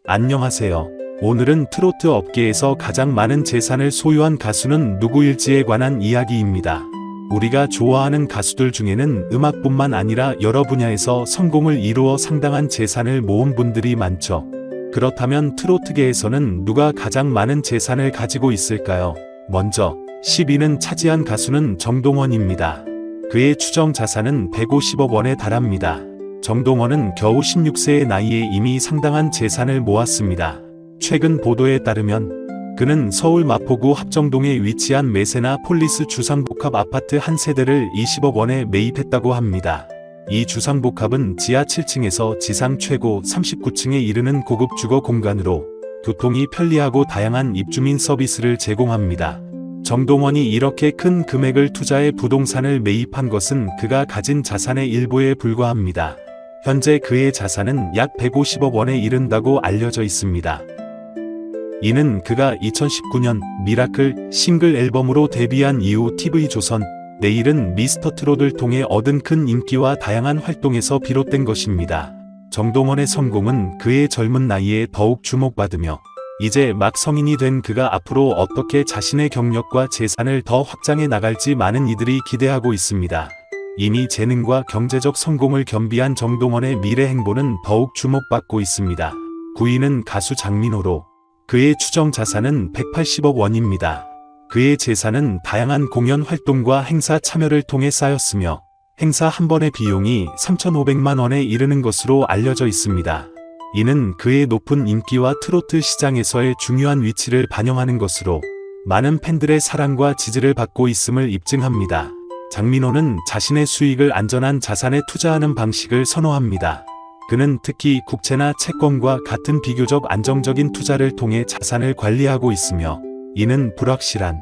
안녕하세요. 오늘은 트로트 업계에서 가장 많은 재산을 소유한 가수는 누구일지에 관한 이야기입니다. 우리가 좋아하는 가수들 중에는 음악뿐만 아니라 여러 분야에서 성공을 이루어 상당한 재산을 모은 분들이 많죠. 그렇다면 트로트계에서는 누가 가장 많은 재산을 가지고 있을까요? 먼저 10위는 차지한 가수는 정동원입니다. 그의 추정 자산은 150억 원에 달합니다. 정동원은 겨우 16세의 나이에 이미 상당한 재산을 모았습니다. 최근 보도에 따르면 그는 서울 마포구 합정동에 위치한 메세나 폴리스 주상복합 아파트 한 세대를 20억 원에 매입했다고 합니다. 이 주상복합은 지하 7층에서 지상 최고 39층에 이르는 고급 주거 공간으로 교통이 편리하고 다양한 입주민 서비스를 제공합니다. 정동원이 이렇게 큰 금액을 투자해 부동산을 매입한 것은 그가 가진 자산의 일부에 불과합니다. 현재 그의 자산은 약 150억 원에 이른다고 알려져 있습니다. 이는 그가 2019년 미라클 싱글 앨범으로 데뷔한 이후 TV조선, 내일은 미스터트롯을 통해 얻은 큰 인기와 다양한 활동에서 비롯된 것입니다. 정동원의 성공은 그의 젊은 나이에 더욱 주목받으며 이제 막 성인이 된 그가 앞으로 어떻게 자신의 경력과 재산을 더 확장해 나갈지 많은 이들이 기대하고 있습니다. 이미 재능과 경제적 성공을 겸비한 정동원의 미래 행보는 더욱 주목받고 있습니다. 9위는 가수 장민호로 그의 추정 자산은 180억 원입니다. 그의 재산은 다양한 공연 활동과 행사 참여를 통해 쌓였으며 행사 한 번의 비용이 3,500만 원에 이르는 것으로 알려져 있습니다. 이는 그의 높은 인기와 트로트 시장에서의 중요한 위치를 반영하는 것으로 많은 팬들의 사랑과 지지를 받고 있음을 입증합니다. 장민호는 자신의 수익을 안전한 자산에 투자하는 방식을 선호합니다. 그는 특히 국채나 채권과 같은 비교적 안정적인 투자를 통해 자산을 관리하고 있으며 이는 불확실한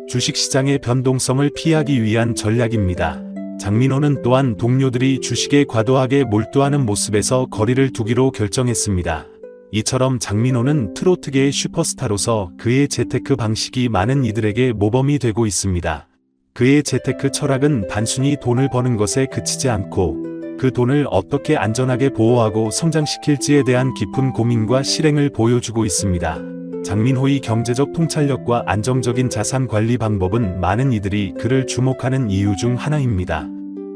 주식시장의 변동성을 피하기 위한 전략입니다. 장민호는 또한 동료들이 주식에 과도하게 몰두하는 모습에서 거리를 두기로 결정했습니다. 이처럼 장민호는 트로트계의 슈퍼스타로서 그의 재테크 방식이 많은 이들에게 모범이 되고 있습니다. 그의 재테크 철학은 단순히 돈을 버는 것에 그치지 않고 그 돈을 어떻게 안전하게 보호하고 성장시킬지에 대한 깊은 고민과 실행을 보여주고 있습니다. 장민호의 경제적 통찰력과 안정적인 자산 관리 방법은 많은 이들이 그를 주목하는 이유 중 하나입니다.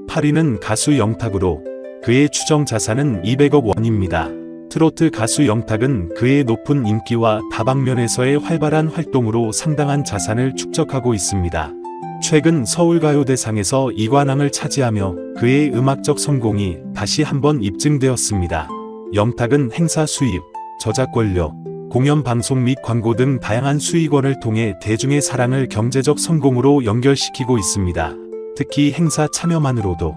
8위는 가수 영탁으로 그의 추정 자산은 200억 원입니다. 트로트 가수 영탁은 그의 높은 인기와 다방면에서의 활발한 활동으로 상당한 자산을 축적하고 있습니다. 최근 서울가요대상에서 2관왕을 차지하며 그의 음악적 성공이 다시 한번 입증되었습니다. 영탁은 행사 수입, 저작권료, 공연 방송 및 광고 등 다양한 수익원을 통해 대중의 사랑을 경제적 성공으로 연결시키고 있습니다. 특히 행사 참여만으로도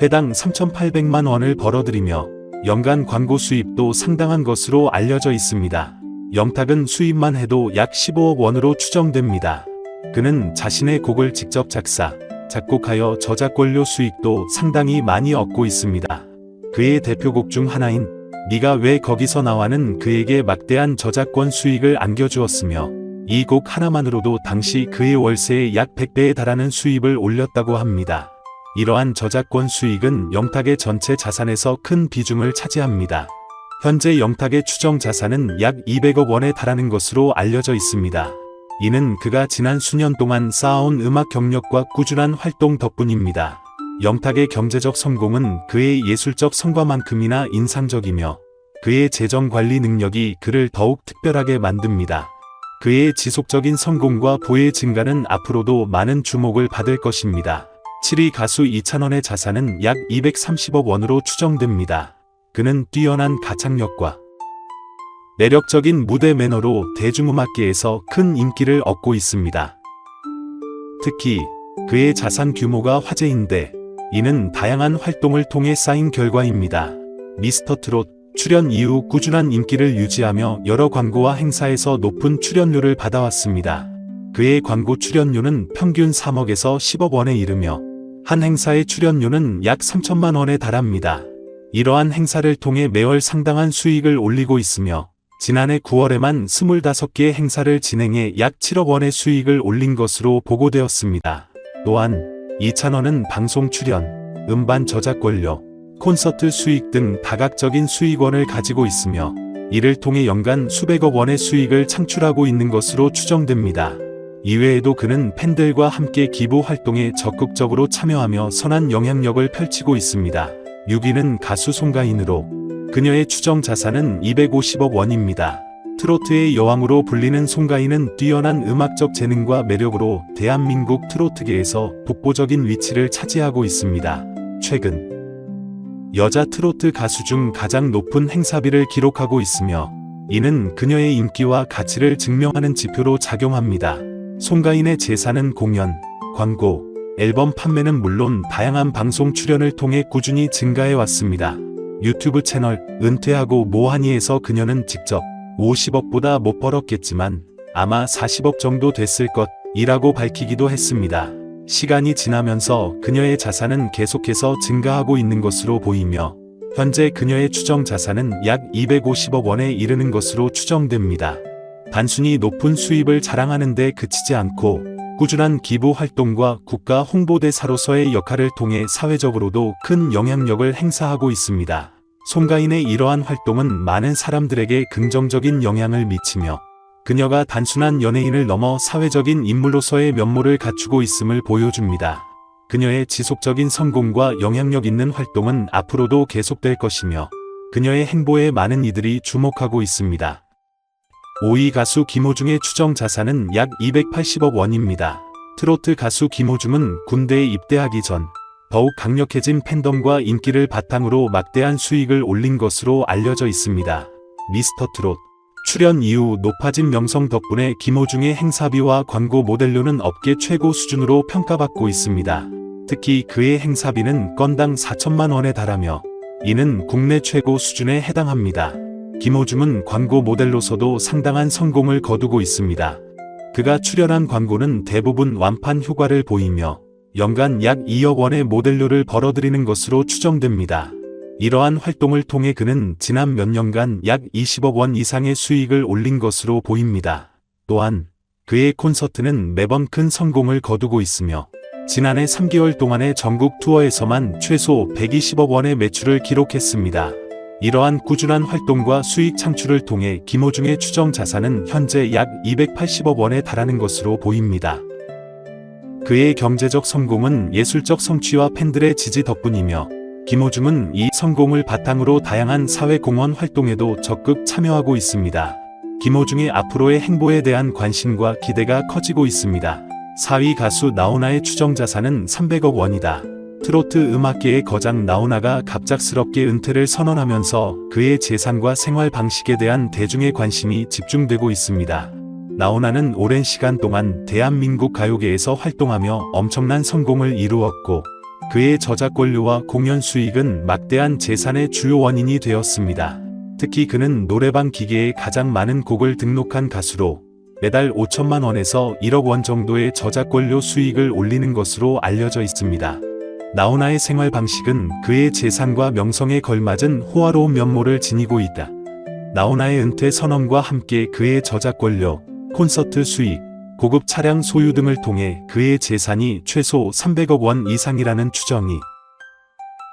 회당 3,800만 원을 벌어들이며 연간 광고 수입도 상당한 것으로 알려져 있습니다. 영탁은 수입만 해도 약 15억 원으로 추정됩니다. 그는 자신의 곡을 직접 작사, 작곡하여 저작권료 수익도 상당히 많이 얻고 있습니다. 그의 대표곡 중 하나인 네가 왜 거기서 나와는 그에게 막대한 저작권 수익을 안겨주었으며 이 곡 하나만으로도 당시 그의 월세의 약 100배에 달하는 수입을 올렸다고 합니다. 이러한 저작권 수익은 영탁의 전체 자산에서 큰 비중을 차지합니다. 현재 영탁의 추정 자산은 약 200억 원에 달하는 것으로 알려져 있습니다. 이는 그가 지난 수년 동안 쌓아온 음악 경력과 꾸준한 활동 덕분입니다. 영탁의 경제적 성공은 그의 예술적 성과만큼이나 인상적이며 그의 재정 관리 능력이 그를 더욱 특별하게 만듭니다. 그의 지속적인 성공과 부의 증가는 앞으로도 많은 주목을 받을 것입니다. 7위 가수 이찬원의 자산은 약 230억 원으로 추정됩니다. 그는 뛰어난 가창력과 매력적인 무대 매너로 대중음악계에서 큰 인기를 얻고 있습니다. 특히 그의 자산 규모가 화제인데 이는 다양한 활동을 통해 쌓인 결과입니다. 미스터트롯 출연 이후 꾸준한 인기를 유지하며 여러 광고와 행사에서 높은 출연료를 받아왔습니다. 그의 광고 출연료는 평균 3억에서 10억 원에 이르며 한 행사의 출연료는 약 3천만 원에 달합니다. 이러한 행사를 통해 매월 상당한 수익을 올리고 있으며 지난해 9월에만 25개의 행사를 진행해 약 7억 원의 수익을 올린 것으로 보고되었습니다. 또한 이찬원은 방송 출연, 음반 저작권료, 콘서트 수익 등 다각적인 수익원을 가지고 있으며 이를 통해 연간 수백억 원의 수익을 창출하고 있는 것으로 추정됩니다. 이외에도 그는 팬들과 함께 기부 활동에 적극적으로 참여하며 선한 영향력을 펼치고 있습니다. 6위는 가수 송가인으로 그녀의 추정 자산은 250억 원입니다. 트로트의 여왕으로 불리는 송가인은 뛰어난 음악적 재능과 매력으로 대한민국 트로트계에서 독보적인 위치를 차지하고 있습니다. 최근 여자 트로트 가수 중 가장 높은 행사비를 기록하고 있으며 이는 그녀의 인기와 가치를 증명하는 지표로 작용합니다. 송가인의 재산은 공연, 광고, 앨범 판매는 물론 다양한 방송 출연을 통해 꾸준히 증가해 왔습니다. 유튜브 채널 은퇴하고 뭐하니에서 그녀는 직접 50억보다 못 벌었겠지만 아마 40억 정도 됐을 것이라고 밝히기도 했습니다. 시간이 지나면서 그녀의 자산은 계속해서 증가하고 있는 것으로 보이며 현재 그녀의 추정 자산은 약 250억 원에 이르는 것으로 추정됩니다. 단순히 높은 수입을 자랑하는 데 그치지 않고 꾸준한 기부 활동과 국가 홍보대사로서의 역할을 통해 사회적으로도 큰 영향력을 행사하고 있습니다. 송가인의 이러한 활동은 많은 사람들에게 긍정적인 영향을 미치며 그녀가 단순한 연예인을 넘어 사회적인 인물로서의 면모를 갖추고 있음을 보여줍니다. 그녀의 지속적인 성공과 영향력 있는 활동은 앞으로도 계속될 것이며 그녀의 행보에 많은 이들이 주목하고 있습니다. 5위 가수 김호중의 추정 자산은 약 280억 원입니다. 트로트 가수 김호중은 군대에 입대하기 전 더욱 강력해진 팬덤과 인기를 바탕으로 막대한 수익을 올린 것으로 알려져 있습니다. 미스터 트롯 출연 이후 높아진 명성 덕분에 김호중의 행사비와 광고 모델료는 업계 최고 수준으로 평가받고 있습니다. 특히 그의 행사비는 건당 4천만 원에 달하며 이는 국내 최고 수준에 해당합니다. 김호중은 광고 모델로서도 상당한 성공을 거두고 있습니다. 그가 출연한 광고는 대부분 완판 효과를 보이며 연간 약 2억 원의 모델료를 벌어들이는 것으로 추정됩니다. 이러한 활동을 통해 그는 지난 몇 년간 약 20억 원 이상의 수익을 올린 것으로 보입니다. 또한 그의 콘서트는 매번 큰 성공을 거두고 있으며 지난해 3개월 동안의 전국 투어에서만 최소 120억 원의 매출을 기록했습니다. 이러한 꾸준한 활동과 수익 창출을 통해 김호중의 추정 자산은 현재 약 280억 원에 달하는 것으로 보입니다. 그의 경제적 성공은 예술적 성취와 팬들의 지지 덕분이며 김호중은 이 성공을 바탕으로 다양한 사회공헌 활동에도 적극 참여하고 있습니다. 김호중의 앞으로의 행보에 대한 관심과 기대가 커지고 있습니다. 4위 가수 나훈아의 추정 자산은 300억 원이다. 트로트 음악계의 거장 나훈아가 갑작스럽게 은퇴를 선언하면서 그의 재산과 생활 방식에 대한 대중의 관심이 집중되고 있습니다. 나훈아는 오랜 시간 동안 대한민국 가요계에서 활동하며 엄청난 성공을 이루었고 그의 저작권료와 공연 수익은 막대한 재산의 주요 원인이 되었습니다. 특히 그는 노래방 기계에 가장 많은 곡을 등록한 가수로 매달 5천만 원에서 1억 원 정도의 저작권료 수익을 올리는 것으로 알려져 있습니다. 나훈아의 생활 방식은 그의 재산과 명성에 걸맞은 호화로운 면모를 지니고 있다. 나훈아의 은퇴 선언과 함께 그의 저작권료, 콘서트 수익, 고급 차량 소유 등을 통해 그의 재산이 최소 300억 원 이상이라는 추정이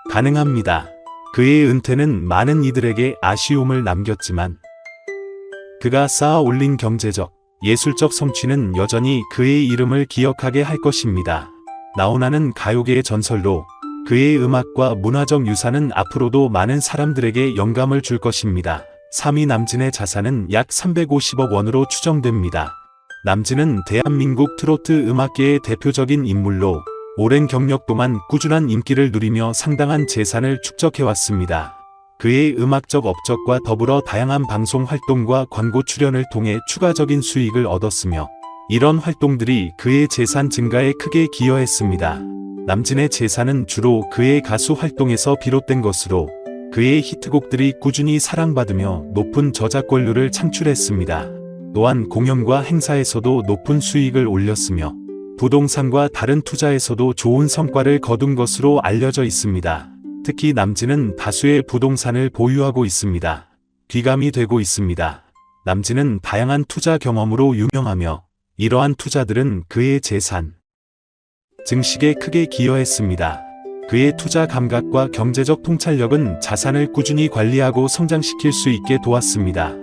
가능합니다. 그의 은퇴는 많은 이들에게 아쉬움을 남겼지만 그가 쌓아 올린 경제적, 예술적 성취는 여전히 그의 이름을 기억하게 할 것입니다. 나훈아는 가요계의 전설로 그의 음악과 문화적 유산은 앞으로도 많은 사람들에게 영감을 줄 것입니다. 3위 남진의 자산은 약 350억 원으로 추정됩니다. 남진은 대한민국 트로트 음악계의 대표적인 인물로 오랜 경력 동안 꾸준한 인기를 누리며 상당한 재산을 축적해왔습니다. 그의 음악적 업적과 더불어 다양한 방송 활동과 광고 출연을 통해 추가적인 수익을 얻었으며 이런 활동들이 그의 재산 증가에 크게 기여했습니다. 남진의 재산은 주로 그의 가수 활동에서 비롯된 것으로 그의 히트곡들이 꾸준히 사랑받으며 높은 저작권료를 창출했습니다. 또한 공연과 행사에서도 높은 수익을 올렸으며 부동산과 다른 투자에서도 좋은 성과를 거둔 것으로 알려져 있습니다. 특히 남진은 다수의 부동산을 보유하고 있습니다. 귀감이 되고 있습니다. 남진은 다양한 투자 경험으로 유명하며 이러한 투자들은 그의 재산 증식에 크게 기여했습니다. 그의 투자 감각과 경제적 통찰력은 자산을 꾸준히 관리하고 성장시킬 수 있게 도왔습니다.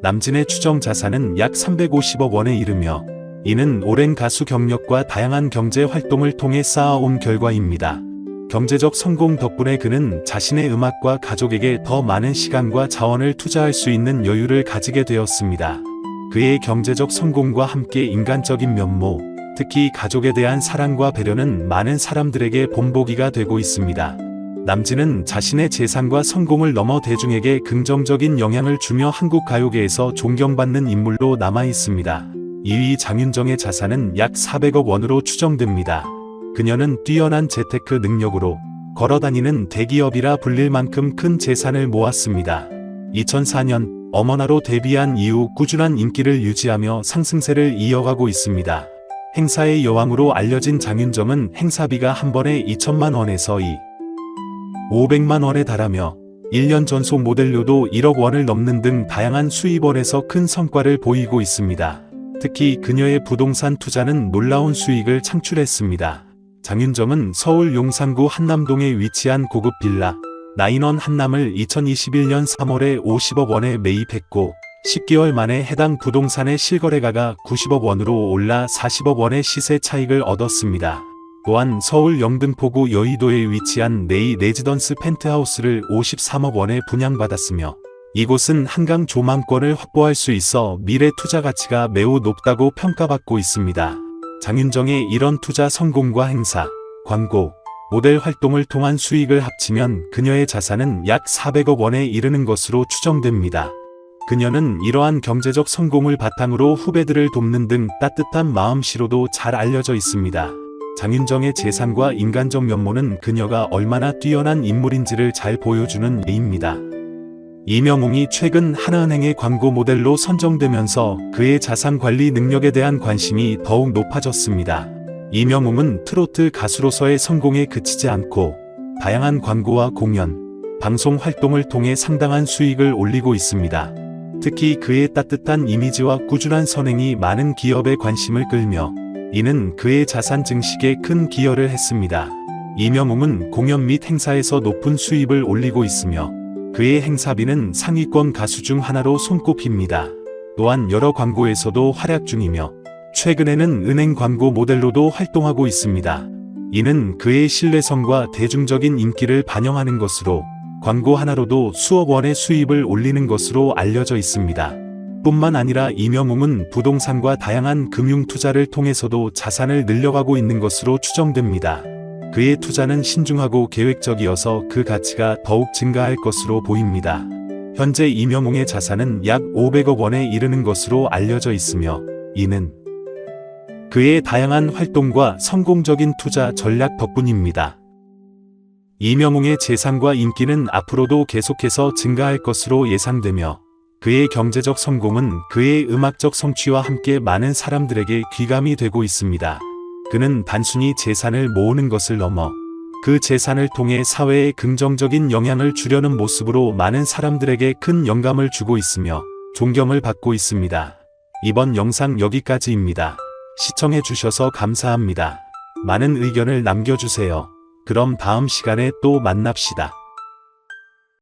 남진의 추정 자산은 약 350억 원에 이르며 이는 오랜 가수 경력과 다양한 경제 활동을 통해 쌓아온 결과입니다. 경제적 성공 덕분에 그는 자신의 음악과 가족에게 더 많은 시간과 자원을 투자할 수 있는 여유를 가지게 되었습니다. 그의 경제적 성공과 함께 인간적인 면모, 특히 가족에 대한 사랑과 배려는 많은 사람들에게 본보기가 되고 있습니다. 남진은 자신의 재산과 성공을 넘어 대중에게 긍정적인 영향을 주며 한국 가요계에서 존경받는 인물로 남아 있습니다. 2위 장윤정의 자산은 약 400억 원으로 추정됩니다. 그녀는 뛰어난 재테크 능력으로 걸어다니는 대기업이라 불릴 만큼 큰 재산을 모았습니다. 2004년 어머나로 데뷔한 이후 꾸준한 인기를 유지하며 상승세를 이어가고 있습니다. 행사의 여왕으로 알려진 장윤정은 행사비가 한 번에 2천만 원에서 500만 원에 달하며 1년 전속 모델료도 1억 원을 넘는 등 다양한 수입원에서 큰 성과를 보이고 있습니다. 특히 그녀의 부동산 투자는 놀라운 수익을 창출했습니다. 장윤정은 서울 용산구 한남동에 위치한 고급 빌라 나인원 한남을 2021년 3월에 50억 원에 매입했고 10개월 만에 해당 부동산의 실거래가가 90억 원으로 올라 40억 원의 시세 차익을 얻었습니다. 또한 서울 영등포구 여의도에 위치한 네이 레지던스 펜트하우스를 53억 원에 분양받았으며 이곳은 한강 조망권을 확보할 수 있어 미래 투자 가치가 매우 높다고 평가받고 있습니다. 장윤정의 이런 투자 성공과 행사, 광고, 모델 활동을 통한 수익을 합치면 그녀의 자산은 약 400억 원에 이르는 것으로 추정됩니다. 그녀는 이러한 경제적 성공을 바탕으로 후배들을 돕는 등 따뜻한 마음씨로도 잘 알려져 있습니다. 장윤정의 재산과 인간적 면모는 그녀가 얼마나 뛰어난 인물인지를 잘 보여주는 예입니다. 이명웅이 최근 하나은행의 광고 모델로 선정되면서 그의 자산 관리 능력에 대한 관심이 더욱 높아졌습니다. 이명웅은 트로트 가수로서의 성공에 그치지 않고 다양한 광고와 공연, 방송 활동을 통해 상당한 수익을 올리고 있습니다. 특히 그의 따뜻한 이미지와 꾸준한 선행이 많은 기업의 관심을 끌며 이는 그의 자산 증식에 큰 기여를 했습니다. 이명웅은 공연 및 행사에서 높은 수입을 올리고 있으며 그의 행사비는 상위권 가수 중 하나로 손꼽힙니다. 또한 여러 광고에서도 활약 중이며 최근에는 은행 광고 모델로도 활동하고 있습니다. 이는 그의 신뢰성과 대중적인 인기를 반영하는 것으로 광고 하나로도 수억 원의 수입을 올리는 것으로 알려져 있습니다. 뿐만 아니라 이명웅은 부동산과 다양한 금융 투자를 통해서도 자산을 늘려가고 있는 것으로 추정됩니다. 그의 투자는 신중하고 계획적이어서 그 가치가 더욱 증가할 것으로 보입니다. 현재 이명웅의 자산은 약 500억 원에 이르는 것으로 알려져 있으며 이는 그의 다양한 활동과 성공적인 투자 전략 덕분입니다. 이명웅의 재산과 인기는 앞으로도 계속해서 증가할 것으로 예상되며 그의 경제적 성공은 그의 음악적 성취와 함께 많은 사람들에게 귀감이 되고 있습니다. 그는 단순히 재산을 모으는 것을 넘어 그 재산을 통해 사회에 긍정적인 영향을 주려는 모습으로 많은 사람들에게 큰 영감을 주고 있으며 존경을 받고 있습니다. 이번 영상 여기까지입니다. 시청해주셔서 감사합니다. 많은 의견을 남겨주세요. 그럼 다음 시간에 또 만납시다.